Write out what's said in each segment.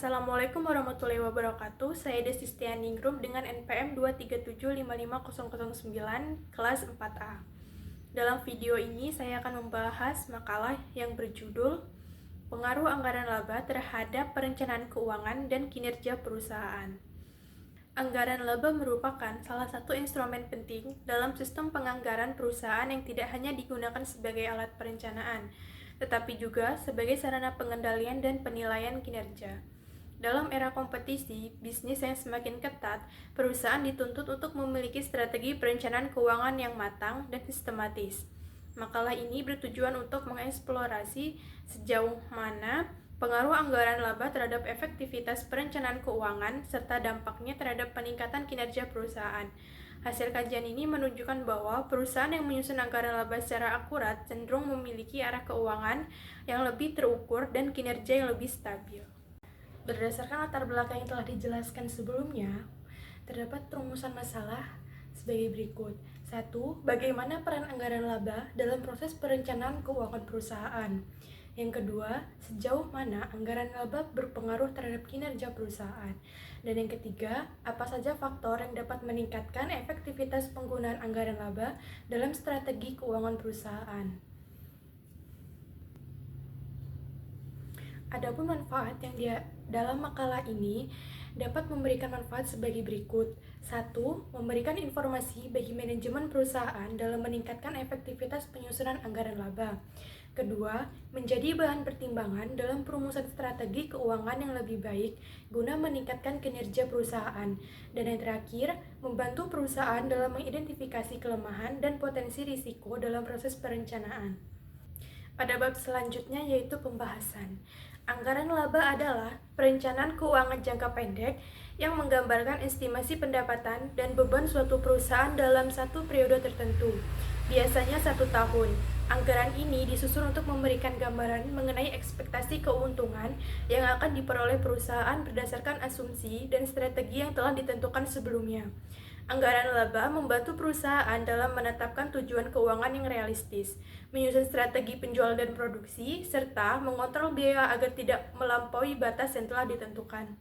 Assalamualaikum warahmatullahi wabarakatuh. Saya Desistian Ningrum dengan NPM 2375509 kelas 4A. Dalam video ini saya akan membahas makalah yang berjudul Pengaruh Anggaran Laba terhadap Perencanaan Keuangan dan Kinerja Perusahaan. Anggaran laba merupakan salah satu instrumen penting dalam sistem penganggaran perusahaan yang tidak hanya digunakan sebagai alat perencanaan, tetapi juga sebagai sarana pengendalian dan penilaian kinerja. Dalam era kompetisi bisnis yang semakin ketat, perusahaan dituntut untuk memiliki strategi perencanaan keuangan yang matang dan sistematis. Makalah ini bertujuan untuk mengeksplorasi sejauh mana pengaruh anggaran laba terhadap efektivitas perencanaan keuangan serta dampaknya terhadap peningkatan kinerja perusahaan. Hasil kajian ini menunjukkan bahwa perusahaan yang menyusun anggaran laba secara akurat cenderung memiliki arah keuangan yang lebih terukur dan kinerja yang lebih stabil. Berdasarkan latar belakang yang telah dijelaskan sebelumnya, terdapat rumusan masalah sebagai berikut. 1. Bagaimana peran anggaran laba dalam proses perencanaan keuangan perusahaan? Yang kedua, sejauh mana anggaran laba berpengaruh terhadap kinerja perusahaan? Dan yang ketiga, apa saja faktor yang dapat meningkatkan efektivitas penggunaan anggaran laba dalam strategi keuangan perusahaan? Adapun manfaat yang dalam makalah ini dapat memberikan manfaat sebagai berikut. 1. Memberikan informasi bagi manajemen perusahaan dalam meningkatkan efektivitas penyusunan anggaran laba. Kedua, menjadi bahan pertimbangan dalam perumusan strategi keuangan yang lebih baik guna meningkatkan kinerja perusahaan. Dan yang terakhir, membantu perusahaan dalam mengidentifikasi kelemahan dan potensi risiko dalam proses perencanaan. Pada bab selanjutnya yaitu pembahasan. Anggaran laba adalah perencanaan keuangan jangka pendek yang menggambarkan estimasi pendapatan dan beban suatu perusahaan dalam satu periode tertentu, biasanya 1 tahun. Anggaran ini disusun untuk memberikan gambaran mengenai ekspektasi keuntungan yang akan diperoleh perusahaan berdasarkan asumsi dan strategi yang telah ditentukan sebelumnya. Anggaran laba membantu perusahaan dalam menetapkan tujuan keuangan yang realistis, menyusun strategi penjualan dan produksi, serta mengontrol biaya agar tidak melampaui batas yang telah ditentukan.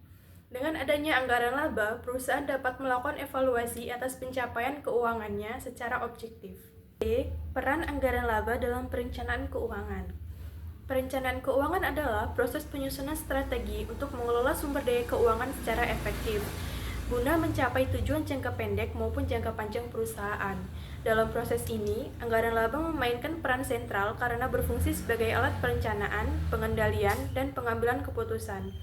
Dengan adanya anggaran laba, perusahaan dapat melakukan evaluasi atas pencapaian keuangannya secara objektif. B. Peran anggaran laba dalam perencanaan keuangan. Perencanaan keuangan adalah proses penyusunan strategi untuk mengelola sumber daya keuangan secara efektif, guna mencapai tujuan jangka pendek maupun jangka panjang perusahaan. Dalam proses ini, anggaran laba memainkan peran sentral karena berfungsi sebagai alat perencanaan, pengendalian, dan pengambilan keputusan.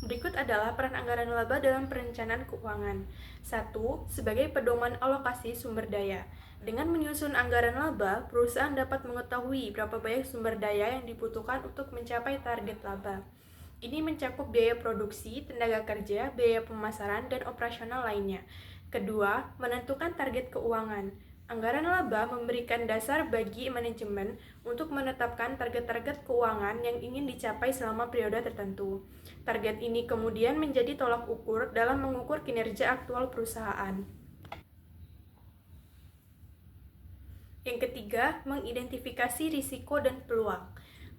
Berikut adalah peran anggaran laba dalam perencanaan keuangan. 1. Sebagai pedoman alokasi sumber daya. Dengan menyusun anggaran laba, perusahaan dapat mengetahui berapa banyak sumber daya yang dibutuhkan untuk mencapai target laba. Ini mencakup biaya produksi, tenaga kerja, biaya pemasaran, dan operasional lainnya. Kedua, menentukan target keuangan. Anggaran laba memberikan dasar bagi manajemen untuk menetapkan target-target keuangan yang ingin dicapai selama periode tertentu. Target ini kemudian menjadi tolak ukur dalam mengukur kinerja aktual perusahaan. Yang ketiga, mengidentifikasi risiko dan peluang.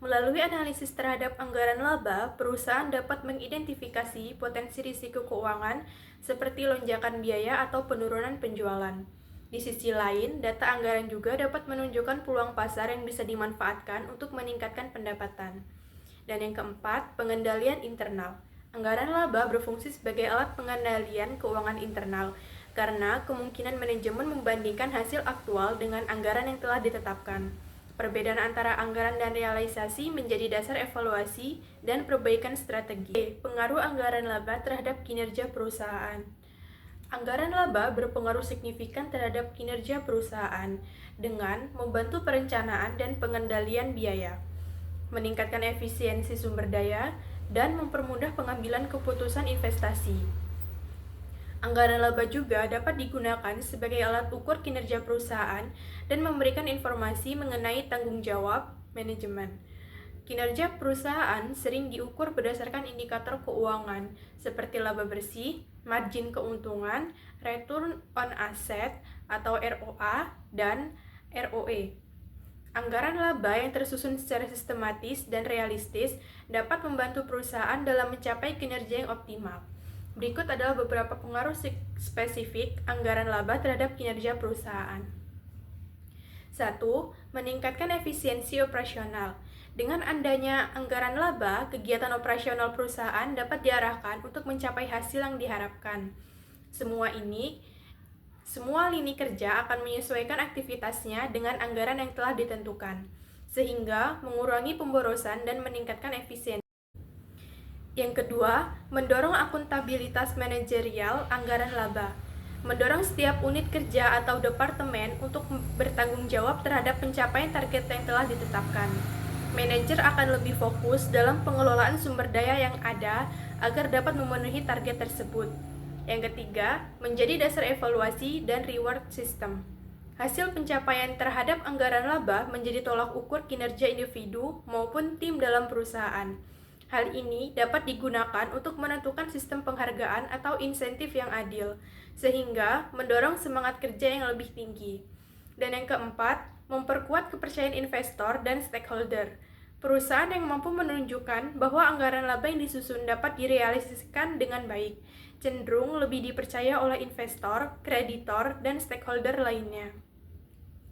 Melalui analisis terhadap anggaran laba, perusahaan dapat mengidentifikasi potensi risiko keuangan seperti lonjakan biaya atau penurunan penjualan. Di sisi lain, data anggaran juga dapat menunjukkan peluang pasar yang bisa dimanfaatkan untuk meningkatkan pendapatan. Dan yang keempat, pengendalian internal. Anggaran laba berfungsi sebagai alat pengendalian keuangan internal, karena kemungkinan manajemen membandingkan hasil aktual dengan anggaran yang telah ditetapkan. Perbedaan antara anggaran dan realisasi menjadi dasar evaluasi dan perbaikan strategi. Pengaruh anggaran laba terhadap kinerja perusahaan. Anggaran laba berpengaruh signifikan terhadap kinerja perusahaan dengan membantu perencanaan dan pengendalian biaya, meningkatkan efisiensi sumber daya, dan mempermudah pengambilan keputusan investasi. Anggaran laba juga dapat digunakan sebagai alat ukur kinerja perusahaan dan memberikan informasi mengenai tanggung jawab manajemen. Kinerja perusahaan sering diukur berdasarkan indikator keuangan seperti laba bersih, margin keuntungan, return on asset atau ROA, dan ROE. Anggaran laba yang tersusun secara sistematis dan realistis dapat membantu perusahaan dalam mencapai kinerja yang optimal. Berikut adalah beberapa pengaruh spesifik anggaran laba terhadap kinerja perusahaan. 1. Meningkatkan efisiensi operasional. Dengan adanya anggaran laba, kegiatan operasional perusahaan dapat diarahkan untuk mencapai hasil yang diharapkan. Semua lini kerja akan menyesuaikan aktivitasnya dengan anggaran yang telah ditentukan, sehingga mengurangi pemborosan dan meningkatkan efisiensi. Yang kedua, mendorong akuntabilitas manajerial anggaran laba. Mendorong setiap unit kerja atau departemen untuk bertanggung jawab terhadap pencapaian target yang telah ditetapkan. Manajer akan lebih fokus dalam pengelolaan sumber daya yang ada agar dapat memenuhi target tersebut. Yang ketiga, menjadi dasar evaluasi dan reward system. Hasil pencapaian terhadap anggaran laba menjadi tolak ukur kinerja individu maupun tim dalam perusahaan. Hal ini dapat digunakan untuk menentukan sistem penghargaan atau insentif yang adil, sehingga mendorong semangat kerja yang lebih tinggi. Dan yang keempat, memperkuat kepercayaan investor dan stakeholder. Perusahaan yang mampu menunjukkan bahwa anggaran laba yang disusun dapat direalisasikan dengan baik, cenderung lebih dipercaya oleh investor, kreditor, dan stakeholder lainnya.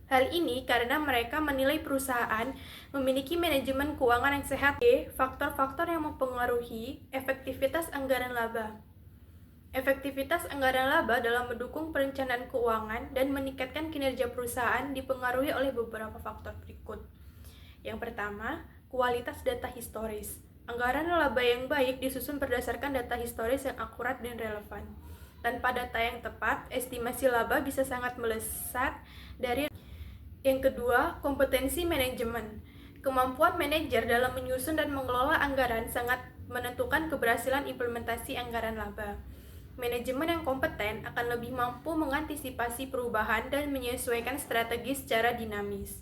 Hal ini karena mereka menilai perusahaan memiliki manajemen keuangan yang sehat. Faktor-faktor yang mempengaruhi efektivitas anggaran laba. Efektivitas anggaran laba dalam mendukung perencanaan keuangan dan meningkatkan kinerja perusahaan dipengaruhi oleh beberapa faktor berikut. Yang pertama, kualitas data historis. Anggaran laba yang baik disusun berdasarkan data historis yang akurat dan relevan. Tanpa data yang tepat, estimasi laba bisa sangat melesat dari. Yang kedua, kompetensi manajemen. Kemampuan manajer dalam menyusun dan mengelola anggaran sangat menentukan keberhasilan implementasi anggaran laba. Manajemen yang kompeten akan lebih mampu mengantisipasi perubahan dan menyesuaikan strategi secara dinamis.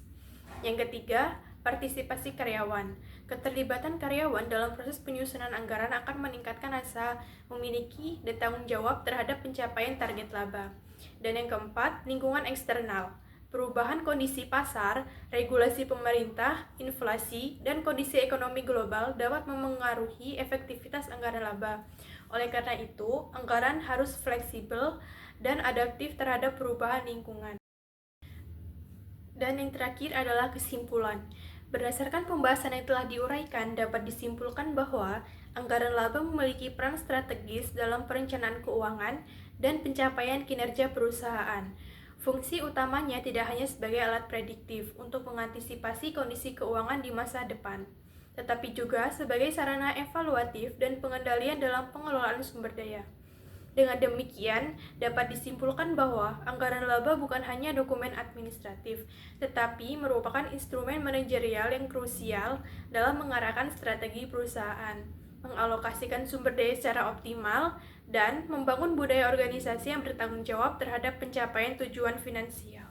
Yang ketiga, partisipasi karyawan. Keterlibatan karyawan dalam proses penyusunan anggaran akan meningkatkan rasa memiliki dan tanggung jawab terhadap pencapaian target laba. Dan yang keempat, lingkungan eksternal. Perubahan kondisi pasar, regulasi pemerintah, inflasi, dan kondisi ekonomi global dapat memengaruhi efektivitas anggaran laba. Oleh karena itu, anggaran harus fleksibel dan adaptif terhadap perubahan lingkungan. Dan yang terakhir adalah kesimpulan. Berdasarkan pembahasan yang telah diuraikan, dapat disimpulkan bahwa anggaran laba memiliki peran strategis dalam perencanaan keuangan dan pencapaian kinerja perusahaan. Fungsi utamanya tidak hanya sebagai alat prediktif untuk mengantisipasi kondisi keuangan di masa depan, tetapi juga sebagai sarana evaluatif dan pengendalian dalam pengelolaan sumber daya. Dengan demikian, dapat disimpulkan bahwa anggaran laba bukan hanya dokumen administratif, tetapi merupakan instrumen manajerial yang krusial dalam mengarahkan strategi perusahaan, mengalokasikan sumber daya secara optimal, dan membangun budaya organisasi yang bertanggung jawab terhadap pencapaian tujuan finansial.